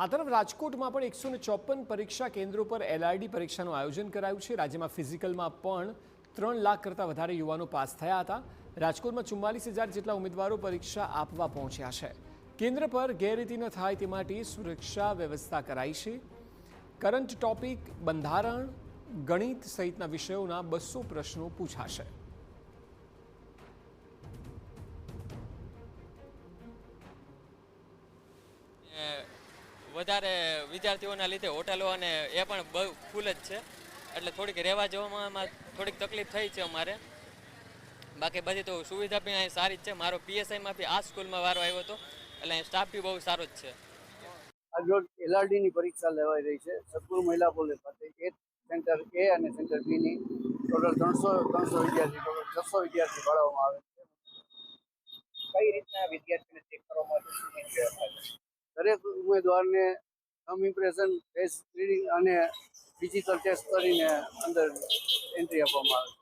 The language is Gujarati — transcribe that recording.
આ તરફ રાજકોટમાં પણ 154 પરીક્ષા કેન્દ્રો પર એલઆરડી પરીક્ષાનું આયોજન કરાયું છે। રાજ્યમાં ફિઝિકલમાં પણ 3 લાખ કરતાં વધારે યુવાનો પાસ થયા હતા। રાજકોટમાં 44,000 જેટલા ઉમેદવારો પરીક્ષા આપવા પહોંચ્યા છે। કેન્દ્ર પર ગેરરીતિ ન થાય તે માટે સુરક્ષા વ્યવસ્થા કરાઈ છે। કરંટ ટોપિક, બંધારણ, ગણિત સહિતના વિષયોના 200 પ્રશ્નો પૂછાશે। વધારે વિદ્યાર્થીઓના લીધે હોટલો અને એ પણ બહુ ફૂલ જ છે, એટલે થોડીક રહેવા જવામાં થોડીક તકલીફ થઈ છે અમારે। બાકી બધી તો સુવિધા પણ અહીં સારી જ છે। મારો પીએસઆઈમાં બી આ સ્કૂલમાં વારો આવ્યો હતો, એટલે અહીં સ્ટાફ બી બહુ સારો જ છે। આજરોજ એલઆરડીની પરીક્ષા લેવાઈ રહી છે સદગુરુ મહિલા કોલેજ ખાતે। એક સેન્ટર એ અને સેન્ટર બી ની ટોટલ 300 વિદ્યાર્થી, ટોટલ 600 વિદ્યાર્થી ભણાવવામાં આવે છે। કઈ રીતના વિદ્યાર્થીને ચેક કરવામાં આવે છે? દરેક ઉમેદવારને થંબ ઇમ્પ્રેશન, ફેસ રીડિંગ અને ડિજિટલ ટેસ્ટ કરીને અંદર એન્ટ્રી આપવામાં આવે છે।